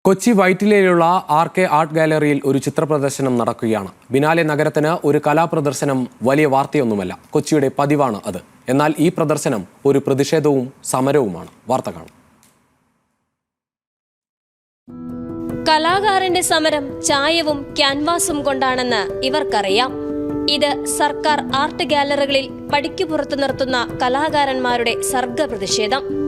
Kochi വൈറ്റിലയിലുള്ള RK art ഗാലറിയിൽ ഒരു ചിത്രപ്രദർശനം നടക്കുകയാണ്. ബിനാലെ നഗരത്തിന് ഒരു കലാപ്രദർശനം വലിയ വാർത്തയൊന്നുമല്ല. കൊച്ചിയുടെ പതിവാണ് അത്. എന്നാൽ ഈ പ്രദർശനം ഒരു പ്രതിഷേധവും സമരവുമാണ്. വാർത്ത കാണും. കലാകാരന്റെ സമരം ചായവും ക്യാൻവാസും കൊണ്ടാണെന്ന് ഇവർക്കറിയാം. ഇത് സർക്കാർ ആർട്ട് ഗാലറികളിൽ പടിക്കു പുറത്തു നിർത്തുന്ന കലാകാരന്മാരുടെ സർഗ പ്രതിഷേധം.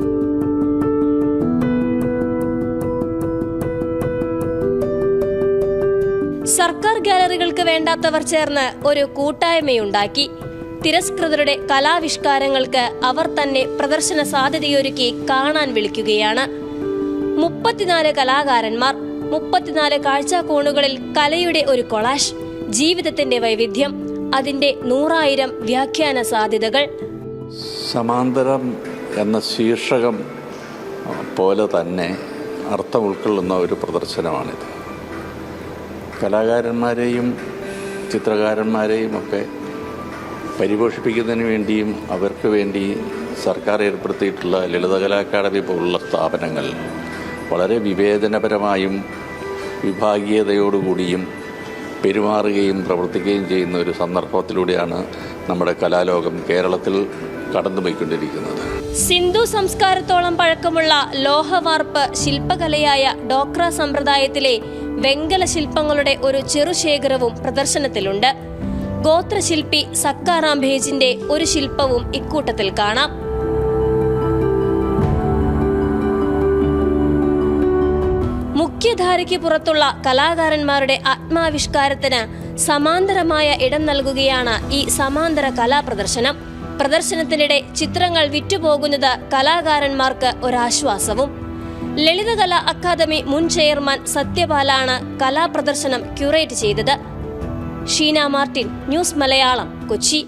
സർക്കാർ ഗാലറികൾക്ക് വേണ്ടാത്തവർ ചേർന്ന് ഒരു കൂട്ടായ്മയുണ്ടാക്കി. തിരസ്കൃതരുടെ കലാവിഷ്കാരങ്ങൾക്ക് അവർ തന്നെ പ്രദർശന സാധ്യതയൊരുക്കി കാണാൻ വിളിക്കുകയാണ്. 34 കലാകാരന്മാർ, 34 കാഴ്ചാക്കോണുകളിൽ കലയുടെ ഒരു കൊളാഷ്, ജീവിതത്തിന്റെ വൈവിധ്യം, അതിന്റെ 100,000 വ്യാഖ്യാന സാധ്യതകൾ. സമാന്തരം എന്ന ശീർഷകം പോലെ തന്നെ അർത്ഥം ഉൾക്കൊള്ളുന്ന ഒരു പ്രദർശനമാണിത്. കലാകാരന്മാരെയും ചിത്രകാരന്മാരെയും ഒക്കെ പരിപോഷിപ്പിക്കുന്നതിന് വേണ്ടിയും അവർക്ക് വേണ്ടി സർക്കാർ ഏർപ്പെടുത്തിയിട്ടുള്ള ലളിതകലാ അക്കാദമി പോലുള്ള സ്ഥാപനങ്ങൾ വളരെ വിവേചനപരമായും വിഭാഗീയതയോടുകൂടിയും പെരുമാറുകയും പ്രവർത്തിക്കുകയും ചെയ്യുന്ന ഒരു സന്ദർഭത്തിലൂടെയാണ് നമ്മുടെ കലാലോകം കേരളത്തിൽ കടന്നുപോയിക്കൊണ്ടിരിക്കുന്നത്. സിന്ധു സംസ്കാരത്തോളം പഴക്കമുള്ള ലോഹവാർപ്പ് ശില്പകലയായ ഡോക്ര സമ്പ്രദായത്തിലെ വെങ്കല ശില്പങ്ങളുടെ ഒരു ചെറുശേഖരവും പ്രദർശനത്തിലുണ്ട്. ഗോത്രശില്പി സക്കാറാം ഭേജിന്റെ ഒരു ശില്പവും ഇക്കൂട്ടത്തിൽ കാണാം. മുഖ്യധാരയ്ക്ക് പുറത്തുള്ള കലാകാരന്മാരുടെ ആത്മാവിഷ്കാരത്തിന് സമാന്തരമായ ഇടം നൽകുകയാണ് ഈ സമാന്തര കലാപ്രദർശനം. പ്രദർശനത്തിനിടെ ചിത്രങ്ങൾ വിറ്റുപോകുന്നത് കലാകാരന്മാർക്ക് ഒരാശ്വാസവും. ലളിതകലാ അക്കാദമി മുൻ ചെയർമാൻ സത്യപാലാണ് കലാപ്രദർശനം ക്യൂറേറ്റ് ചെയ്തത്. Sheena Martin, news Malayalam, Kochi.